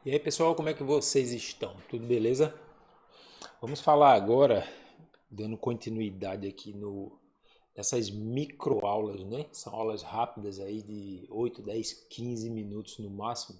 E aí pessoal, como é que vocês estão? Tudo beleza? Vamos falar agora, dando continuidade aqui nessas microaulas, né? São aulas rápidas aí de 8, 10, 15 minutos no máximo,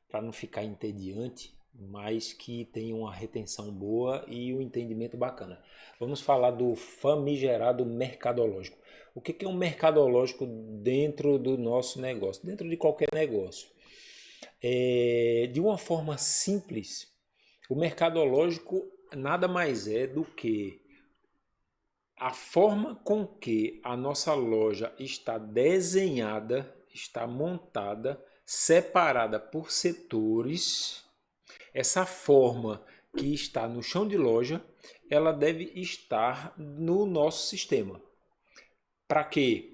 para não ficar entediante, mas que tenham uma retenção boa e um entendimento bacana. Vamos falar do famigerado mercadológico. O que é um mercadológico dentro do nosso negócio, dentro de qualquer negócio? De uma forma simples, o mercadológico nada mais é do que a forma com que a nossa loja está desenhada, está montada, separada por setores. Essa forma que está no chão de loja, ela deve estar no nosso sistema. Para quê?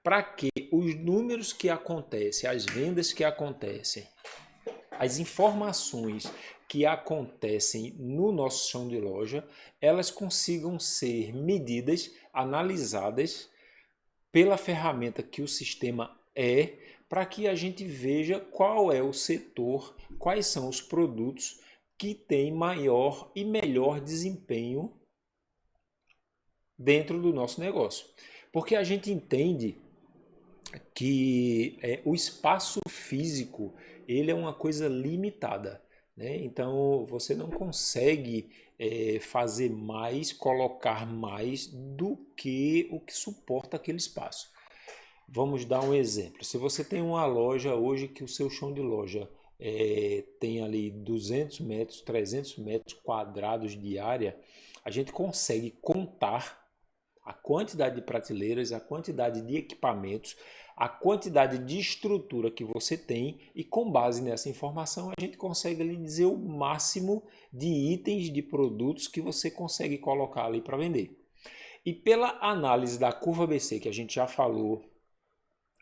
Para que os números que acontecem, as vendas que acontecem, as informações que acontecem no nosso chão de loja, elas consigam ser medidas, analisadas pela ferramenta que o sistema é, para que a gente veja qual é o setor, quais são os produtos que têm maior e melhor desempenho dentro do nosso negócio. Porque a gente entende que o espaço físico ele é uma coisa limitada, né? Então você não consegue fazer mais, colocar mais do que o que suporta aquele espaço. Vamos dar um exemplo. Se você tem uma loja hoje que o seu chão de loja tem ali 200 metros, 300 metros quadrados de área, a gente consegue contar a quantidade de prateleiras, a quantidade de equipamentos, a quantidade de estrutura que você tem e com base nessa informação a gente consegue lhe dizer o máximo de itens, de produtos que você consegue colocar ali para vender. E pela análise da curva ABC que a gente já falou,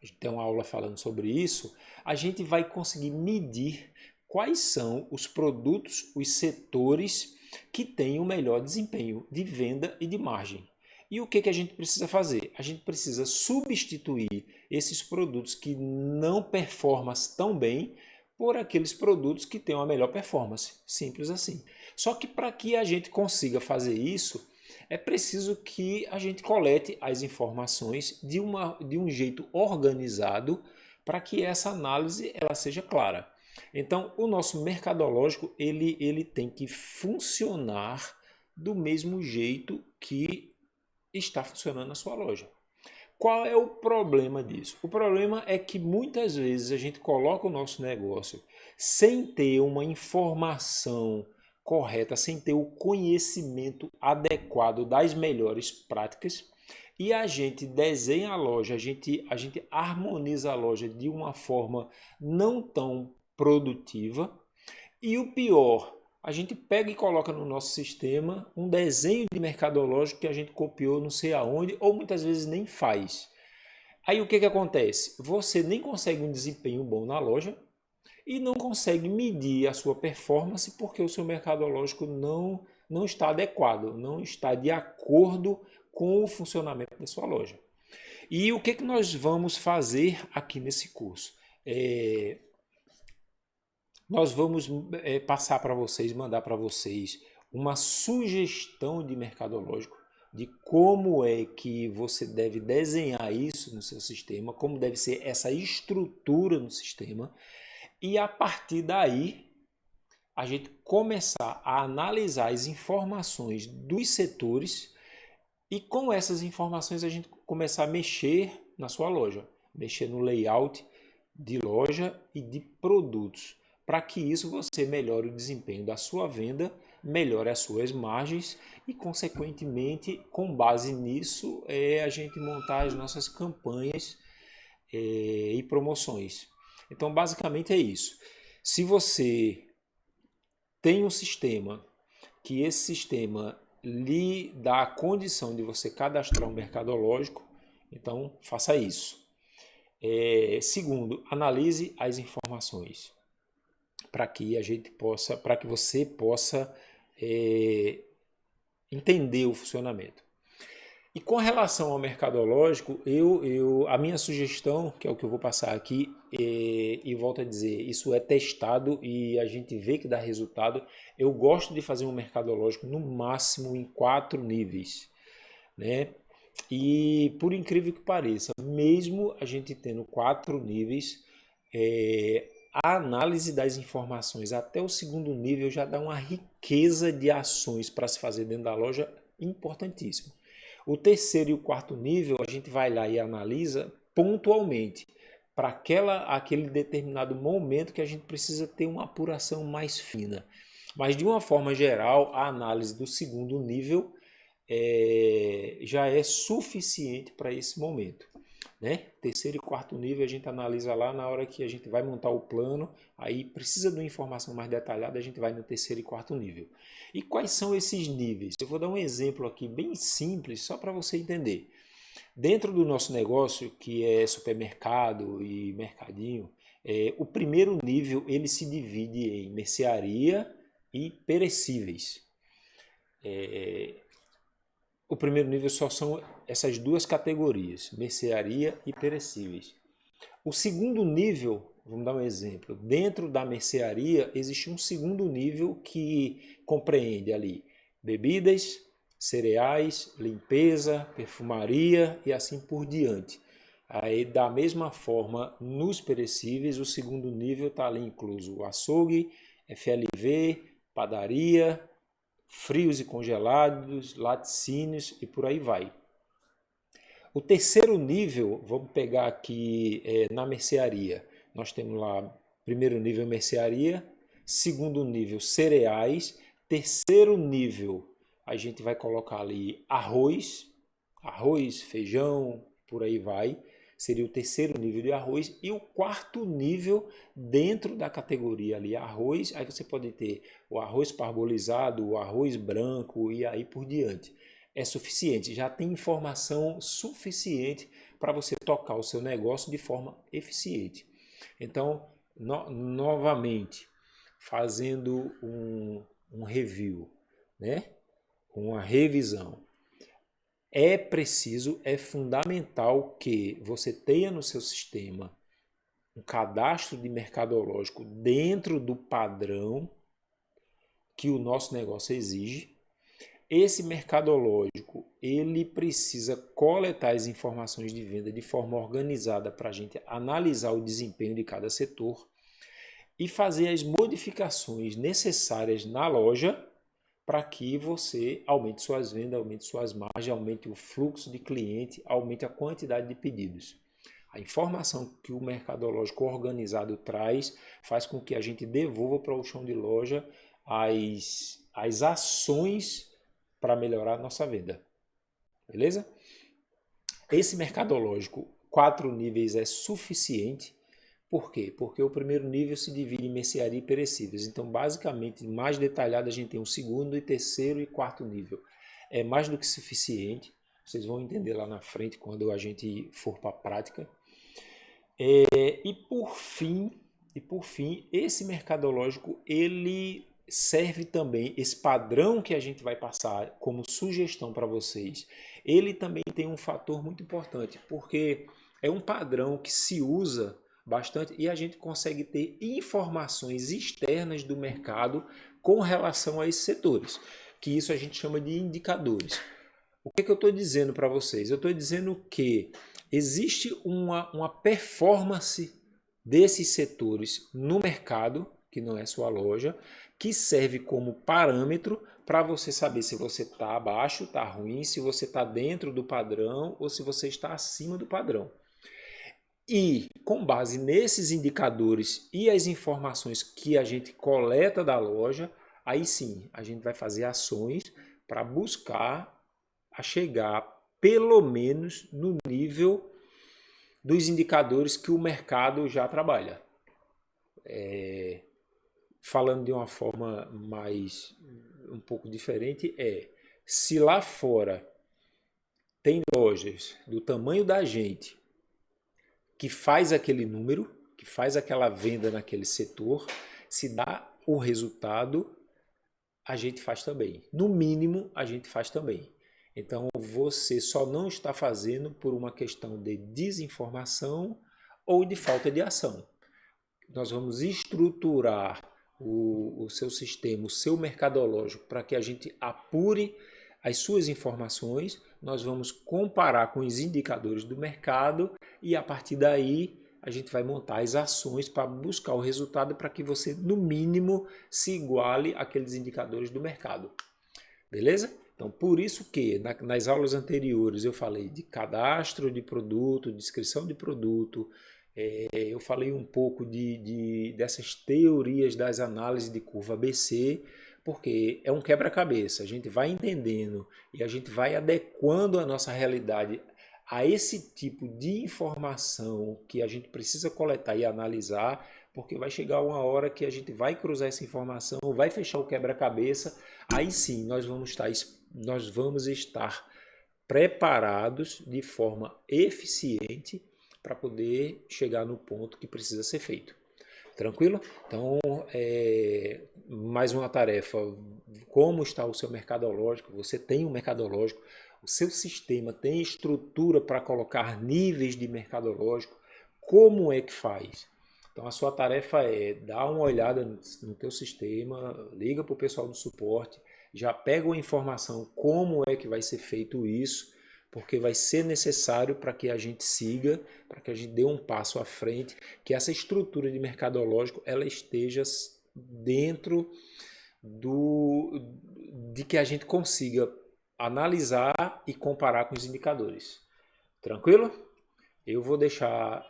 a gente tem uma aula falando sobre isso, a gente vai conseguir medir quais são os produtos, os setores que têm o melhor desempenho de venda e de margem. E o que a gente precisa fazer? A gente precisa substituir esses produtos que não performam tão bem por aqueles produtos que têm uma melhor performance. Simples assim. Só que para que a gente consiga fazer isso, é preciso que a gente colete as informações de um jeito organizado para que essa análise ela seja clara. Então, o nosso mercadológico ele tem que funcionar do mesmo jeito que está funcionando na sua loja. Qual é o problema disso? O problema é que muitas vezes a gente coloca o nosso negócio sem ter uma informação correta, sem ter o conhecimento adequado das melhores práticas e a gente desenha a loja, a gente harmoniza a loja de uma forma não tão produtiva e o pior, a gente pega e coloca no nosso sistema um desenho de mercadológico que a gente copiou não sei aonde ou muitas vezes nem faz. Aí o que acontece? Você nem consegue um desempenho bom na loja e não consegue medir a sua performance porque o seu mercadológico não está adequado, não está de acordo com o funcionamento da sua loja. E o que nós vamos fazer aqui nesse curso? Nós vamos passar para vocês, mandar para vocês uma sugestão de mercadológico, de como é que você deve desenhar isso no seu sistema, como deve ser essa estrutura no sistema, e a partir daí a gente começar a analisar as informações dos setores e com essas informações a gente começar a mexer na sua loja, mexer no layout de loja e de produtos, para que isso você melhore o desempenho da sua venda, melhore as suas margens e, consequentemente, com base nisso, a gente montar as nossas campanhas e promoções. Então, basicamente é isso. Se você tem um sistema que esse sistema lhe dá a condição de você cadastrar um mercadológico, então faça isso. Segundo, analise as informações para que a gente possa, para que você possa entender o funcionamento. E com relação ao mercadológico, a minha sugestão, que é o que eu vou passar aqui, e volto a dizer, isso é testado e a gente vê que dá resultado. Eu gosto de fazer um mercadológico no máximo em 4 níveis, né? E por incrível que pareça, mesmo a gente tendo 4 níveis, a análise das informações até o segundo nível já dá uma riqueza de ações para se fazer dentro da loja importantíssimo. O terceiro e o quarto nível a gente vai lá e analisa pontualmente para aquele determinado momento que a gente precisa ter uma apuração mais fina. Mas de uma forma geral, a análise do segundo nível já é suficiente para esse momento, né? Terceiro e quarto nível a gente analisa lá na hora que a gente vai montar o plano, aí precisa de uma informação mais detalhada, a gente vai no terceiro e quarto nível. E quais são esses níveis? Eu vou dar um exemplo aqui bem simples, só para você entender. Dentro do nosso negócio, que é supermercado e mercadinho, o primeiro nível ele se divide em mercearia e perecíveis. O primeiro nível só são essas duas categorias, mercearia e perecíveis. O segundo nível, vamos dar um exemplo, dentro da mercearia existe um segundo nível que compreende ali bebidas, cereais, limpeza, perfumaria e assim por diante. Aí, da mesma forma, nos perecíveis, o segundo nível está ali incluso o açougue, FLV, padaria, frios e congelados, laticínios e por aí vai. O terceiro nível, vamos pegar aqui na mercearia. Nós temos lá, primeiro nível mercearia, segundo nível cereais, terceiro nível a gente vai colocar ali arroz, feijão, por aí vai. Seria o terceiro nível de arroz. E o quarto nível dentro da categoria ali arroz, aí você pode ter o arroz parbolizado, o arroz branco e aí por diante. É suficiente, já tem informação suficiente para você tocar o seu negócio de forma eficiente. Então, novamente, fazendo um review, né? Uma revisão. É preciso, é fundamental que você tenha no seu sistema um cadastro de mercadológico dentro do padrão que o nosso negócio exige. Esse mercadológico, ele precisa coletar as informações de venda de forma organizada para a gente analisar o desempenho de cada setor e fazer as modificações necessárias na loja para que você aumente suas vendas, aumente suas margens, aumente o fluxo de cliente, aumente a quantidade de pedidos. A informação que o mercadológico organizado traz faz com que a gente devolva para o chão de loja as ações para melhorar a nossa venda. Beleza? Esse mercadológico, 4 níveis é suficiente. Por quê? Porque o primeiro nível se divide em mercearia e perecíveis. Então, basicamente, mais detalhado, a gente tem o segundo, e terceiro e quarto nível. É mais do que suficiente. Vocês vão entender lá na frente quando a gente for para a prática. E por fim, esse mercadológico, ele serve também, esse padrão que a gente vai passar como sugestão para vocês, ele também tem um fator muito importante, porque é um padrão que se usa bastante e a gente consegue ter informações externas do mercado com relação a esses setores, que isso a gente chama de indicadores. O que eu estou dizendo para vocês? Eu estou dizendo que existe uma performance desses setores no mercado, que não é sua loja, que serve como parâmetro para você saber se você está abaixo, está ruim, se você está dentro do padrão ou se você está acima do padrão. E com base nesses indicadores e as informações que a gente coleta da loja, aí sim a gente vai fazer ações para buscar a chegar pelo menos no nível dos indicadores que o mercado já trabalha. Falando de uma forma mais um pouco diferente, se lá fora tem lojas do tamanho da gente que faz aquele número, que faz aquela venda naquele setor, se dá o resultado, a gente faz também. No mínimo, a gente faz também. Então, você só não está fazendo por uma questão de desinformação ou de falta de ação. Nós vamos estruturar o seu sistema, o seu mercadológico, para que a gente apure as suas informações, nós vamos comparar com os indicadores do mercado e a partir daí a gente vai montar as ações para buscar o resultado para que você, no mínimo, se iguale àqueles indicadores do mercado. Beleza? Então, por isso que nas aulas anteriores eu falei de cadastro de produto, descrição de produto, eu falei um pouco dessas teorias das análises de curva ABC, porque é um quebra-cabeça. A gente vai entendendo e a gente vai adequando a nossa realidade a esse tipo de informação que a gente precisa coletar e analisar, porque vai chegar uma hora que a gente vai cruzar essa informação, vai fechar o quebra-cabeça, aí sim nós vamos estar preparados de forma eficiente para poder chegar no ponto que precisa ser feito. Tranquilo? Então, mais uma tarefa. Como está o seu mercadológico? Você tem um mercadológico? O seu sistema tem estrutura para colocar níveis de mercadológico? Como é que faz? Então, a sua tarefa é dar uma olhada no teu sistema, liga para o pessoal do suporte, já pega uma informação como é que vai ser feito isso, porque vai ser necessário para que a gente siga, para que a gente dê um passo à frente, que essa estrutura de mercadológico ela esteja dentro de que a gente consiga analisar e comparar com os indicadores. Tranquilo? Eu vou deixar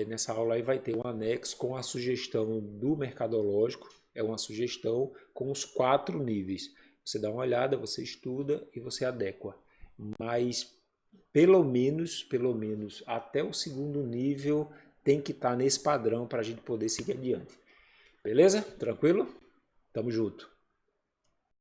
nessa aula aí vai ter um anexo com a sugestão do mercadológico, é uma sugestão com os 4 níveis. Você dá uma olhada, você estuda e você adequa. Mas pelo menos até o 2º nível tem que estar nesse padrão para a gente poder seguir adiante. Beleza? Tranquilo? Tamo junto.